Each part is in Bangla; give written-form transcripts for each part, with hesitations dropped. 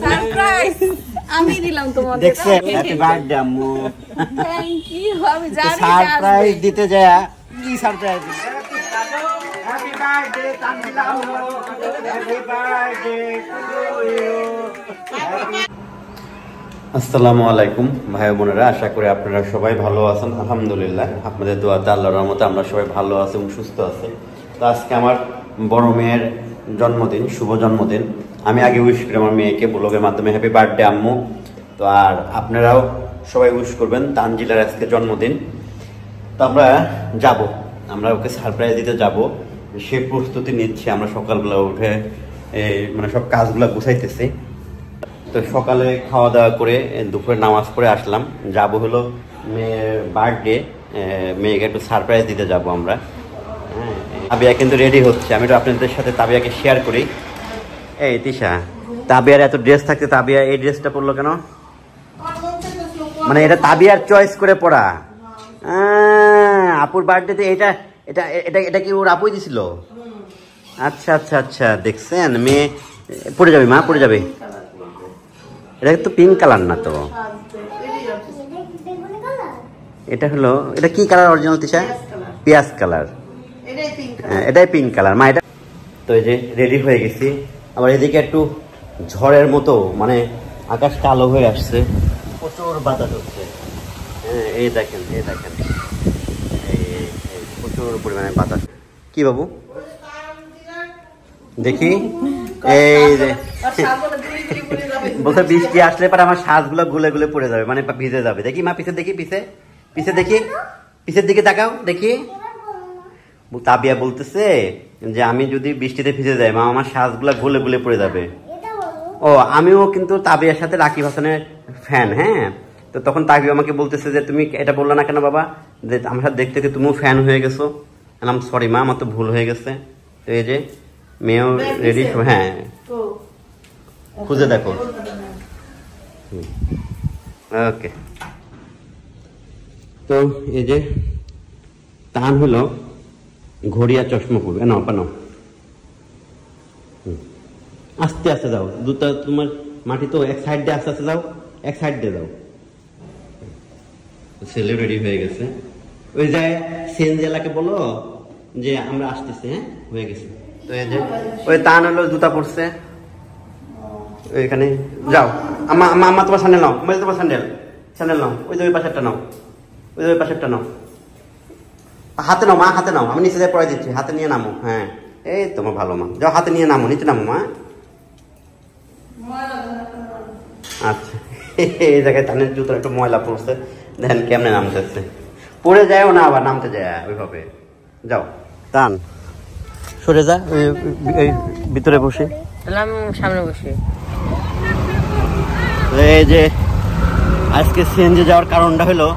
সারপ্রাইজ আমি দিলাম তোমাদের। দেখছেন, হ্যাপি বার্থডে আম্মু। Thank you. আমি জানি সারপ্রাইজ দিতে যায় কি সারপ্রাইজ? হ্যাপি বার্থডে তানজিলা আম্মু, হ্যাপি বার্থডে টু ইউ। আসসালামু আলাইকুম ভাই বোনেরা, আশা করি আপনারা সবাই ভালো আছেন। আলহামদুলিল্লাহ আপনাদের দোয়াতে আল্লাহর রহমতে আমরা সবাই ভালো আছি এবং সুস্থ আছি। তো আজকে আমার বড় মেয়ের জন্মদিন, শুভ জন্মদিন। আমি আগে উইশ করি আমার মেয়েকে ব্লগের মাধ্যমে, হ্যাপি বার্থডে আম্মু। তো আর আপনারাও সবাই উইশ করবেন, তানজিলার আজকে জন্মদিন। তো আমরা ওকে সারপ্রাইজ দিতে যাব, সে প্রস্তুতি নিচ্ছে। আমরা সকালবেলা উঠে মানে সব কাজগুলো গুছাইতেছি। তো সকালে খাওয়া দাওয়া করে দুপুরে নামাজ পড়ে আসলাম। যাব হলো মেয়ের বার্থডে, মেয়েকে একটু সারপ্রাইজ দিতে যাব আমরা। হ্যাঁ, তাবিয়া কিন্তু রেডি হচ্ছে। আমি একটু আপনাদের সাথে তাবিয়াকে শেয়ার করি। এই তিশা, তাবিয়ার এত ড্রেস থাকতে তাবিয়া এই ড্রেসটা পরলো কেন? মানে এটা তাবিয়ার চয়েস করে পড়া। আপুর বার্থডেতে এটা এটা এটা এটা কি ওর আপুই দিছিল? আচ্ছা আচ্ছা আচ্ছা, দেখছেন মেয়ে পড়ে যাবে, মা পড়ে যাবে। এটা তো পিঙ্ক কালার না তো, এটা হলো, এটা কি কালার অরিজিনাল তিশা? পেঁয়াজ কালার। এটাই পিঙ্ক কালার মা। এটা তো এই যে রেডি হয়ে গেছি। আবার এদিকে একটু ঝড়ের মতো, মানে আকাশ কালো হয়ে আসছে, প্রচুর বাতাস হচ্ছে। হ্যাঁ, এই দেখেন প্রচুর পরিমাণে বাতাস। কি বাবু দেখি, এই যে বলতে বৃষ্টি আসলে পরে আমার শ্বাসগুলো গুলে গুলে পড়ে যাবে, মানে ভিজে যাবে। দেখি মা, পিছে দেখি, পিছে দেখি, পিছের দিকে তাকাও দেখি। তাবিয়া বলতেছে যে আমি যদি বৃষ্টিতে ভিজে যাই মা, আমার শ্বাসগুলো গুলে গুলে পড়ে যাবে। ও, আমিও কিন্তু তাবিয়ার সাথে রাকিব হাসানের ফ্যান। হ্যাঁ, তো তখন তাবিয়া আমাকে বলতেছে যে তুমি এটা বললো না কেন বাবা, যে আমার সাথে দেখতে দেখতে তুমিও ফ্যান হয়ে গেছো। বললাম সরি মা, আমার তো ভুল হয়ে গেছে। তো এই যে মেয়েও রেডি। হ্যাঁ, খুঁজে দেখো। ওকে, তো এই যে তান হলো ঘড়ি আর চশমা পড়বে। নাও পানো, আস্তে আস্তে যাও, দুটা তোমার মাটি তো এক সাইড দিয়ে, আস্তে আস্তে যাও, এক সাইড দিয়ে যাও। ছেলে রেডি হয়ে গেছে। ওই যায় সেনজেলাকে বলো যে আমরা আসতেছি। হ্যাঁ, হয়ে গেছে। তো এই যে ওই তান হলো জুতা পড়ছে ওইখানে। যাও আম্মা তোমার স্যান্ডেল নাও, তোমার স্যান্ডেল নাও। ওই যে ওই পাশেরটা নাও, ওই যে ওই পাশেরটা নাও। হাতে নাও মা, হাতে নাও। আমি নিচে দিয়ে পড়াই দিচ্ছি, হাতে নিয়ে নামো। হ্যাঁ, এই তোমার ভালো মা, যাও হাতে নিয়ে নামো, নিচে নামো মা। আচ্ছা, এই জায়গায় তানের জুতো একটু ময়লা পড়ছে, দেখেন কেমনে নামতেছে। পড়ে যায়ও না, আবার নামতে যায় ওইভাবে। যাও টান, সরে যা, ওই ভিতরে বসে, সামনে বসে। এই যে আজকে সিএনজি যাওয়ার কারণটা হলো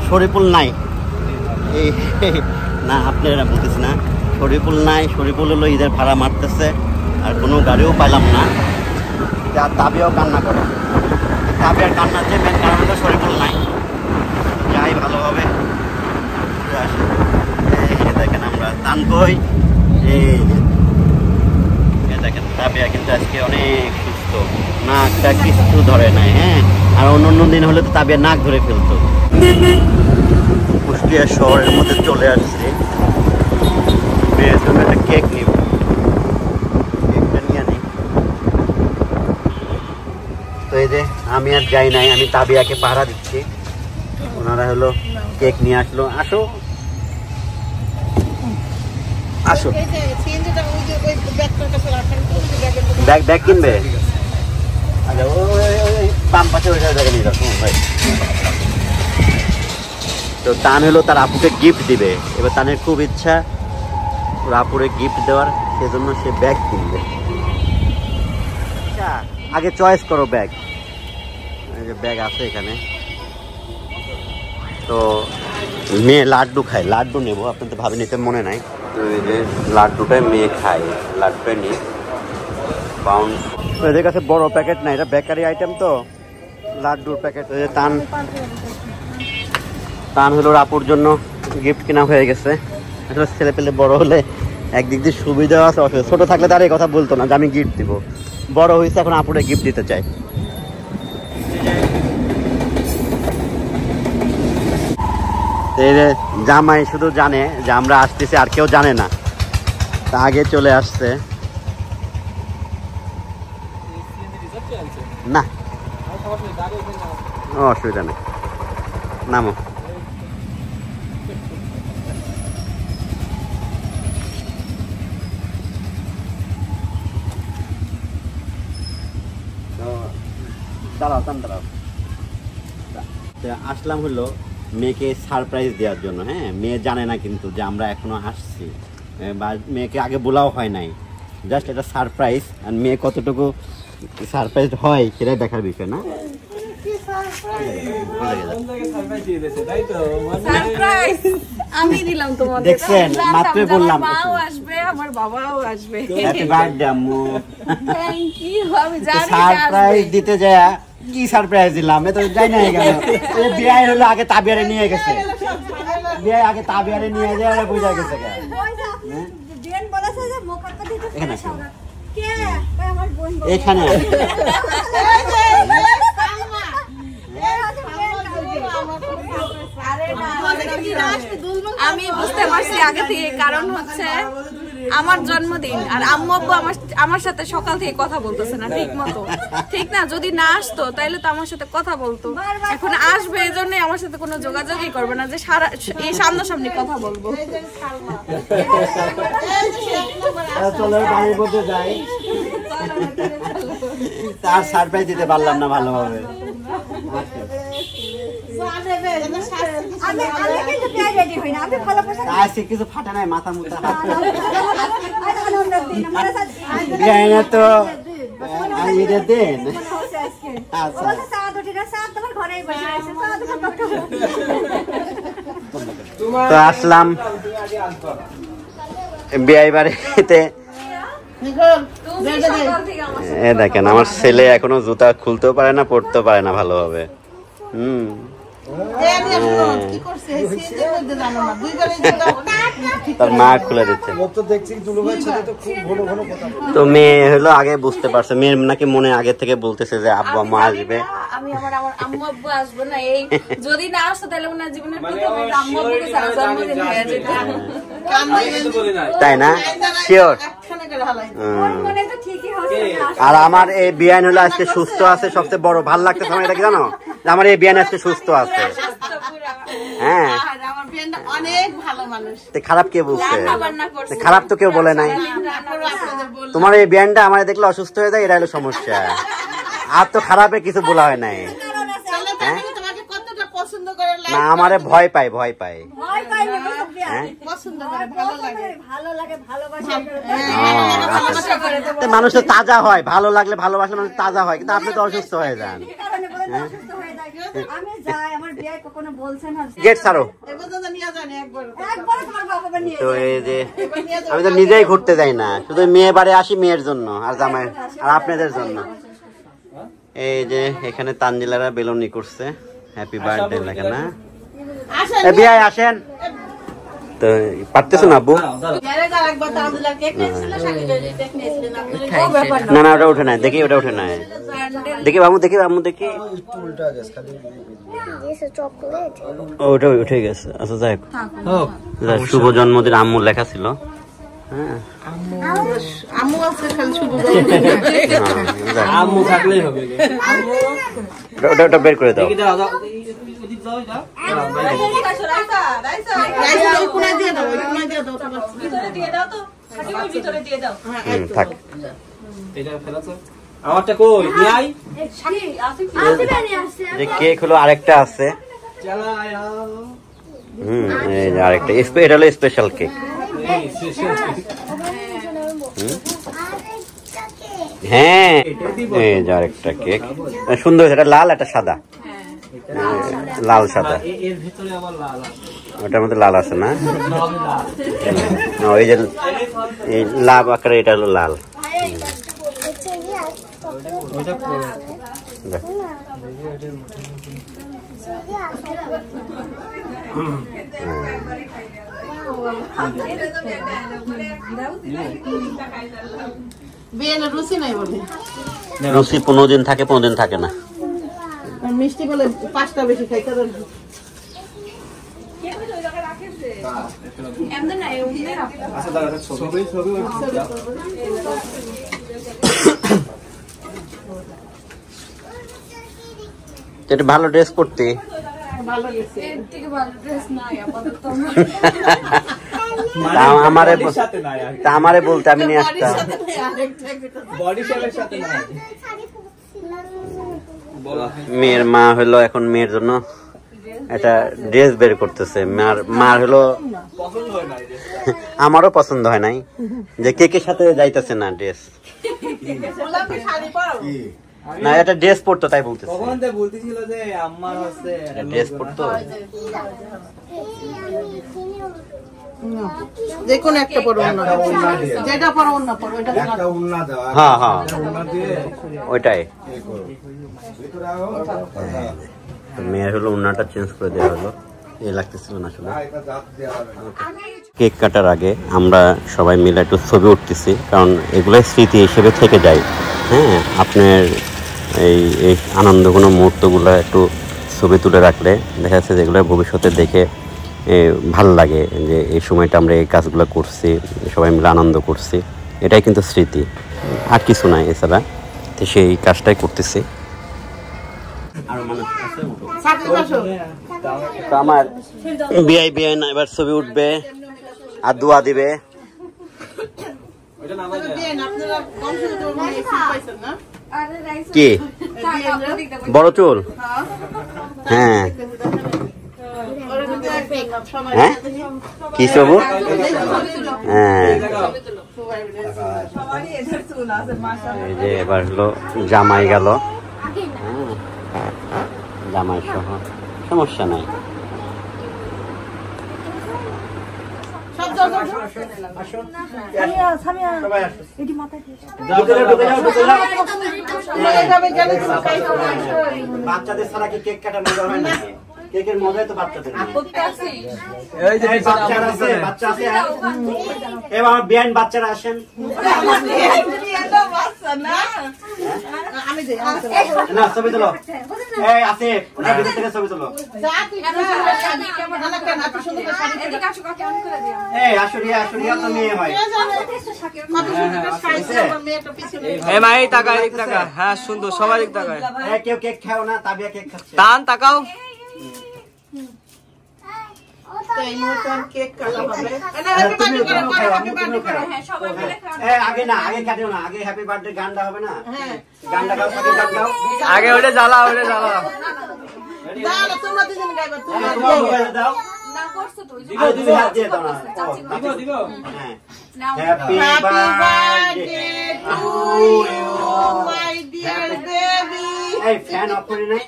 শরীফুল নাই। এই না, আপনারা বলতেছি না, শরীফুল নাই। শরীফুল হলো ঈদের ভাড়া মারতেছে, আর কোনো গাড়িও পাইলাম না। আর তাবিয়াও কান্না করে। তাবিয়ার কান্নার যে মেন কারণ হলো শরীফুল নাই। যাই ভালোভাবে দেখেন আমরা তান কই। এই দেখেন তাবিয়া কিন্তু আজকে অনেক সুস্থ, নাকটা কিছু ধরে নাই। হ্যাঁ, আর অন্য দিন হলে তো তাবিয়া নাক ধরে ফেলতো। কুষ্টিয়া শহরের মধ্যে চলে আসছে, মেয়ের জন্য একটা কেক নিব। কেকটা নিয়ে আনি। তো এই যে আমি আর যাই নাই, আমি তাবিয়াকে পাহারা দিচ্ছি। ওনারা হলো কেক নিয়ে আসলো। আসো আসো, ব্যাগ কিনবে? আচ্ছা, ওই বাম পাশে ওই জায়গায় নিয়ে যাও ভাই। তো তান হলো তার আপুকে গিফট দিবে। এবার তানের খুব ইচ্ছা ওর আপুরে গিফট দেওয়ার, সেজন্য সে ব্যাগ কিনবে। আগে চয়েস করো ব্যাগ। এই যে ব্যাগ আছে এখানে। তো মেয়ে লাড্ডু খায়, লাড্ডু নেবো। আপনার তো ভাবে নিতে মনে নাই। তো এই যে লাড্ডুটাই মেয়ে খায়, লাড্ডুটাই নিই। পাউন্ড এদের কাছে বড় প্যাকেট নাই, এটা বেকারি আইটেম তো, লাড্ডুর প্যাকেট। তান হলো আপুর জন্য গিফট কেনা হয়ে গেছে। আসলে ছেলে পেলে বড় হলে একদিক দিয়ে সুবিধা আছে, অসুবিধা। ছোট থাকলে তার এই কথা বলতো না যে আমি গিফট দিব। বড় হয়েছে, এখন আপুরে গিফট দিতে চাই। জামাই শুধু জানে যে আমরা আসতেছি, আর কেউ জানে না, তা আগে চলে আসছে। না অসুবিধা নেই, নামো। আসলাম হলো মেয়েকে সারপ্রাইজ দেওয়ার জন্য। হ্যাঁ, মেয়ে জানে না কিন্তু যে আমরা এখনো আসছি, বা মেয়েকে আগে বলাও হয় নাই, জাস্ট এটা সারপ্রাইজ। আর মেয়ে কতটুকু সারপ্রাইজ হয় সেটাই দেখার বিষয় না। আমি দিলাম তোমাদের, দেখছেন, মাত্র বললাম মাও আসবে, আমার বাবাও আসবে। হ্যাপি বার্থডে আম্মু। Thank you. আমি জানি সারপ্রাইজ দিতে যায় কি সারপ্রাইজ দিলাম, এ তো যাই না কেন। বিয়ে হলো আগে তাবিয়ারে নিয়ে গেছে, বিয়ে আগে তাবিয়ারে নিয়ে যায় বুঝা গেছে। এখানে আমি বুঝতে পারছি আগে থেকে, কারণ হচ্ছে আমার জন্মদিন আর আম্মু আব্বু আমার সাথে সকাল থেকে কথা বলতেছে না ঠিক মতো, ঠিক না? যদি না আসতো তাইলে তো আমার সাথে কথা বলতো, এখন আসবে এই জন্যই আমার সাথে কোনো যোগাযোগই করবে না যে সারা এই সামনাসামনি কথা বলবো। তার সারপ্রাইজ দিতে পারলাম না ভালোভাবে। কিছু ফাটা নাই, মাথা মুথা তো দেন। তো আসলাম বিয়ে বাড়িতে। দেখেন আমার ছেলে এখনো জুতা খুলতেও পারে না, পড়তেও পারে না ভালোভাবে। তার মা খুলে দিচ্ছে। তো মেয়ে হলো আগে বুঝতে পারছে, মেয়ের নাকি মনে আগে থেকে বলতেছে যে আব্বু আম্মা আসবে। আমি আমার আম্মু আব্বু আসবে না, এই যদি না আসতো তাহলে ওনার জীবনের প্রথম আম্মু আব্বুকে জন্মদিন হয়ে যেত। তাই না? শিওর। আর আমার এই বিয়ান হলো আজকে সুস্থ আছে, সবচেয়ে বড় ভাল লাগতেছে আমার, এটা কি জানো? আমার এই বিয়ান আজকে সুস্থ আছে। হ্যাঁ, খারাপ কে বলছে? খারাপ তো কেউ বলে নাই। তোমার এই বিয়ানটা আমার দেখলে অসুস্থ হয়ে যায়, এটা হলো সমস্যা। আর তো খারাপে কিছু বলা হয় নাই। না, আমারে ভয় পাই, ভয় পাই। মানুষ তো তাজা হয়, ভালো লাগলে ভালোবাসলে মানুষ তাজা হয়, কিন্তু আপনি তো অসুস্থ হয়ে যান। গেট ছাড়ো। তো এই যে আমি তো নিজেই ঘুরতে যাই না, শুধু মেয়ে বাড়ি আসি মেয়ের জন্য আর জামাই আর আপনাদের জন্য। এই যে এখানে তানজিলারা বেলুনি করছে, হ্যাপি বার্থডে লেখা না। বিয়ে আসেন তো পারতেছো না আব্বু? না না, ওটা উঠে নাই, দেখি ওটা উঠে নাই, দেখি বাবু, দেখি আম্মু, দেখি ওটা উঠে গেছে। আচ্ছা যাই হোক, শুভ জন্মদিন আম্মু লেখা ছিল। হ্যাঁ, ওটা বের করে দাও। কেক হলো আরেকটা আছে। আরেকটা এটা হলো স্পেশাল কেক। হ্যাঁ, এই যে আরেকটা কেক সুন্দর, এটা লাল, একটা সাদা, লাল সাদা। ওটার মধ্যে লাল আছে না? ওই যে এই লাভ আকারে, এটা হলো লাল। বিয়ের রুচি নাই বলে রুচি 15 দিন থাকে 15 দিন থাকে না। মিষ্টি বলে 5টা বেশি খাইতে পারে। এটা ভালো ড্রেস পরতে ভালো গেছে এর থেকে ভালো ড্রেস নাই আপাতত আমারে বলতে আমি নিয়ে আসতাম। মেয়ের মা হলো এখন মেয়ের জন্য একটা ড্রেস বের করতেছে। মার হলো আমারও পছন্দ হয় নাই যে কেকের সাথে যাইতেছে না ড্রেস। না এটা ড্রেস পরতো তাই বলতেছে। বলতেছিল যে আম্মার হচ্ছে ড্রেস পরতো। যে কোন একটা পরো না, যেটা পরো না পরো এটা একটা উন্না দেওয়া। হ্যাঁ হ্যাঁ উন্না দিয়ে ওইটাই। ভিতরে আও। মেয়ের হলো উন্নাটা চেঞ্জ করে দেওয়া হলো, এই লাগতেছিল না আসলে। এটা জাত দেওয়া হবে না। কেক কাটার আগে আমরা সবাই মিলে একটু ছবি উঠতেছি, কারণ এগুলো স্মৃতি হিসেবে থেকে যায়। হ্যাঁ, আপনার এই আনন্দঘন মুহূর্তগুলো একটু ছবি তুলে রাখলে দেখা যাচ্ছে যেগুলো ভবিষ্যতে দেখে ভালো লাগে যে এই সময়টা আমরা এই কাজগুলো করছি, সবাই মিলে আনন্দ করছি, এটাই কিন্তু স্মৃতি, আর কিছু নাই এছাড়া। তো সেই কাজটাই করতেছি। আমার বিআই না এবার ছবি উঠবে আর দোয়া দিবে। কি বড় চুল? হ্যাঁ হ্যাঁ কি সবু? হ্যাঁ এই যে এবার হলো জামাই গেল, জামাই সহ সমস্যা নাই। বাচ্চাদের ছাড়া কি কেক কাটা মজা হয় না? কেকের মজাই তো বাচ্চাদের। বাচ্চা আছে এবার বিয়ান বাচ্চারা আসেন। না ছবি তোলো, এই আছে ওনার ভিতর থেকে ছবি তোলো। এই আসরিয়া আসরিয়া তো মেয়ে হয়। এই মা এই টাকা এক টাকা। হ্যাঁ সুন্দর, সবাই এক টাকা। কেউ কেক খাও না, তাবিয়া কেক খাচ্ছে। টান তাকাও। আগে না, আগে কাটেও না, আগে হ্যাপি বার্থডে গানটা হবে না, গানটা গাও, আগে গান গাও। আগে ওটা জ্বালা, ওটা জ্বালা। দাও happy birthday to you my dear baby. এই ফ্যান অফ করে নাই?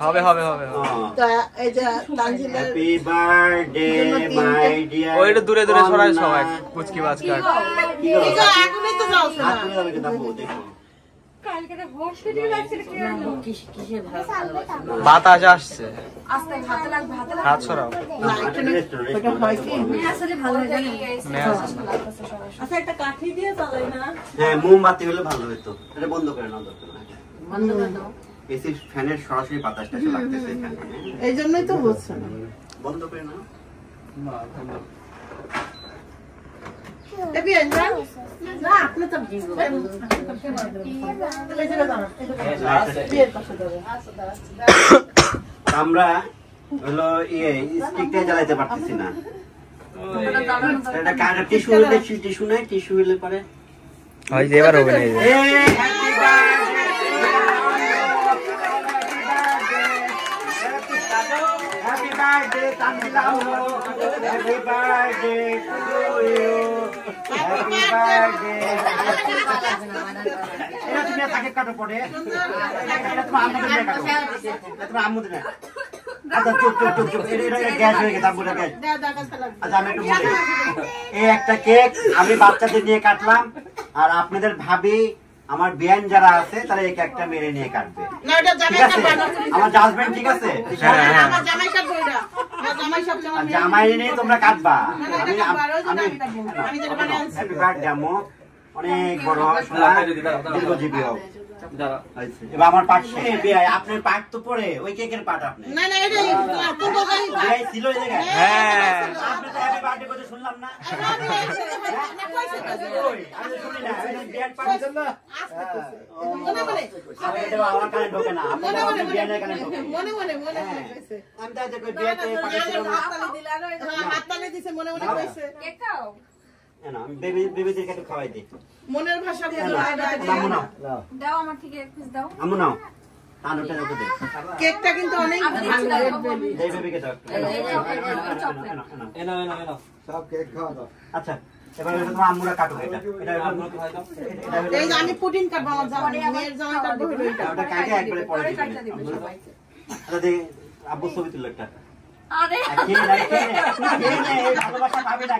হবে হবে হবে। Happy birthday my dear. ওইটা দূরে দূরে সরাই সবাই পুচকি বাচ্চা। বাতাস আসছে, হাত সরাও। হ্যাঁ মোমবাতি হলে ভালো হতো, এটা বন্ধ করে নাও। এসি ফ্যানের সরাসরি বাতাসটা এসে লাগতেছে এখানে, এই জন্যই তো বলছে না বন্ধ করে নাও। আমরা হলো স্টিকটা জ্বালাইতে পারতেছি না। টিস্যু হলে টিস্যু নেই, টিস্যু হলে পারে। এবার হবে না। Happy birthday, Tanzila. Happy birthday to you. Happy birthday. এটা তুমি আগে কাটো পড়ে। এটা তোমার আম্মুদের নিয়ে কাটো। এটা তোমার আম্মুদের নিয়ে। আচ্ছা চুপ চুপ চুপ চুপ। এটা গ্যাস হয়ে গেছে, আম্মুদের গ্যাস। আচ্ছা আমি একটু বলি। এই একটা কেক আমি বাচ্চাদের নিয়ে কাটলাম, আর আপনাদের ভাবি আমার বিয়ান যারা আছে তারা এই কেকটা মেরে নিয়ে কাটবে। আমার জাজমেন্ট ঠিক আছে? জামাই নিয়ে তোমরা কাটবা। হ্যাপি বার্থডে আম্মু। অনেক বড় হয়, দীর্ঘজীবী হোক। এবার আমার পাট আপনার পাট তো পরে ওই কেকের পাট আপনি না না এটাই ছিল এই জায়গায়। হ্যাঁ আপনি তো হ্যাপি বার্থডে করতে শুনলাম না। আমি তো শুনি না, বিয়ার পাট জন্য আমার কানে ঢোকে না, আপনার বিয়ারের কানে ঢোকে। মনে মনে আমি তো আজকে বিয়ারতে পাঠিয়েছিল না। হাততালি দিছে মনে মনে কইছে কেক খাও না আমি বেবিদেরকে একটু খাওয়াই দিই। মনের ভাষা দিয়ে আম্মু নাও, দাও আমার থেকে এক পিস দাও আম্মু নাও, আনোটা দেখো দে। কেকটা কিন্তু অনেক ভালো এই বেবিকে দাও একটু। সব কেক খাওয়া দাও। আচ্ছা এবার এটা তোমার আম্মুরা কাটুক এটা। এটা এই যে আমি পুডিং কাটবো আমার জামাই মেয়ের জামাই কাটবো হলো এটা ওটা কাটে একবারে পরে দিবেন। আচ্ছা দে আব্বু ছবি তুলো একটা। আরে ভালোবাসা পাবে না,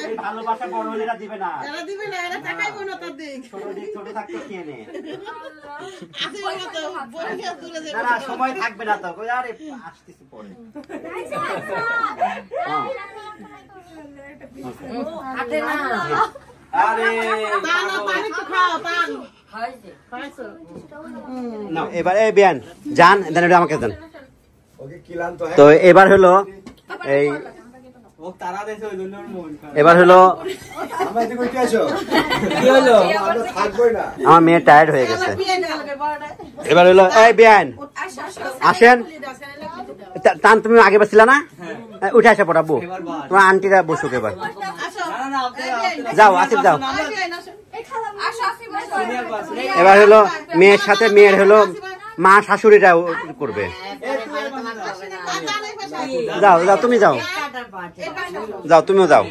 এই ভালোবাসা বড় হলে দিবে না, এরা দিবে না এরা টাকাই কোন তার দিক ছোট থাকতে খেয়ে নে। আছে বাবা তো বড়িয়া দূরে যাবে না সময় থাকবে না তো, আরে আসতেছি পরে। হাতে না আরে পান পানি তো খাও পান খাইছো না এবার এই বিয়ান জান দেন এটা আমাকে দেন। ওকে ক্লান্ত তো এবার হলো এই ও তারা দেশে ওই জন্য মন এবার হলো আমার দিকে কইতে আসো। কি হলো আমরা থাকবোই না। আমার মেয়ে টায়ার্ড হয়ে গেছে। বিয়ে না লাগে বড়টা এবার হলো এই বিয়ান আসেন। টান তুমি আগে বসছিলা না, উঠে আসা পড়াবো তোমার আন্টিরা বসুক এবার। আসো না না আপনি যাও আসিফ যাও। আসো আসি বসো এবার হলো মেয়ের সাথে মেয়ের হলো মা শাশুড়িরা করবে। যাও যাও তুমি যাও, যাও তুমিও যাও।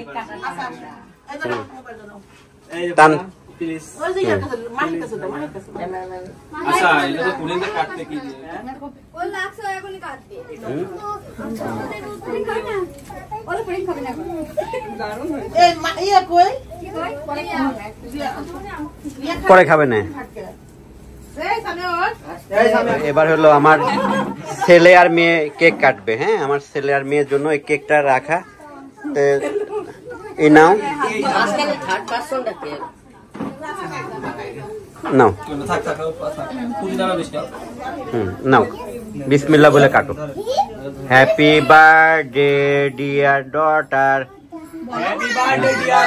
টান প্লিজ ওই যে মাটির কাছে দাও মাটির কাছে আচ্ছা এটা তো পুলিশে কাটতে কি দিয়ে ও লাগছে এখনই কাটবে পুডিং খাবে না ওরা পুডিং খাবে না এই ইয়া কই পরে খাবে না। এই সামনে ওর এবার হলো আমার ছেলে আর মেয়ে কেক কাটবে। হ্যাঁ আমার ছেলে আর মেয়ের জন্য এই কেকটা রাখা। তো এই নাও নাও থাক থাক পুলিশ দাঁড়া বেশি নাও বিসমিল্লাহ বলে কাটো। Happy birthday dear daughter. Happy birthday dear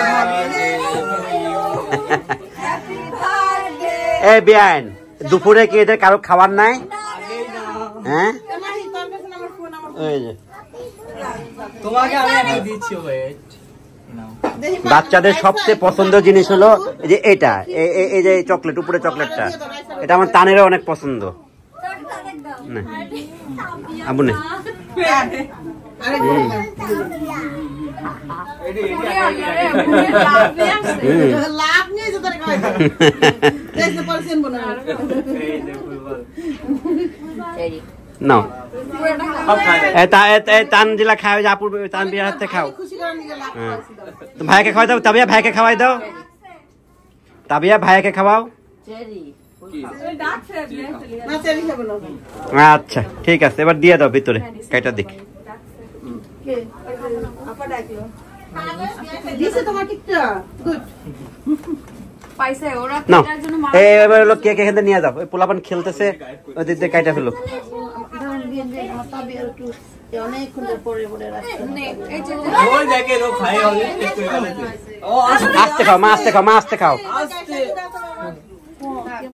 এ বিয়ান দুপুরে কি এদের কারো খাবার নাই? হ্যাঁ মাহি তোর কাছে আমার ফোন আমার এই যে তোমাকে আমি একটা দিচ্ছি ওয়েট বাচ্চাদের সবচেয়ে পছন্দের জিনিস হলো এই যে এটা এই যে চকলেট, উপরে চকলেটটা, এটা আমার তানেরও অনেক পছন্দ। না আবু নে আরে লাভ নিয়ে যে তোর খাওয়া দেশ না পরছেন বনা নাও তানজিলা খাও, আপুর তান বিয়ার হাতে খাও। খুশি করার নিয়ে লাভ তো ভাইকে খাওয়াই দাও, তাবিয়া ভাইকে খাওয়াই দাও, তাবিয়া ভাইকে খাওয়াও। না চেরি খাবো না আচ্ছা ঠিক আছে, এবার দিয়ে দাও ভিতরে কাইটা দিক। কে আপা ডাকলো দিছে তোমার টিকটা গুড পাইছে ওরা নাও এটার জন্য এবার হলো কেক এখান থেকে নিয়ে যাও। ওই পোলাপান খেলতেছে, ওই দিক দিয়ে কাইটা ফেলো। ধান দিয়ে দে মাথা বিয়ার একটু অনেক খুঁজে পড়ে পড়ে রাখছে এই যে ওই দেখে ও খাই হবে টেস্ট করে গেছে ও আস্তে খাও মা, আস্তে খাও মা, আস্তে খাও। আস্তে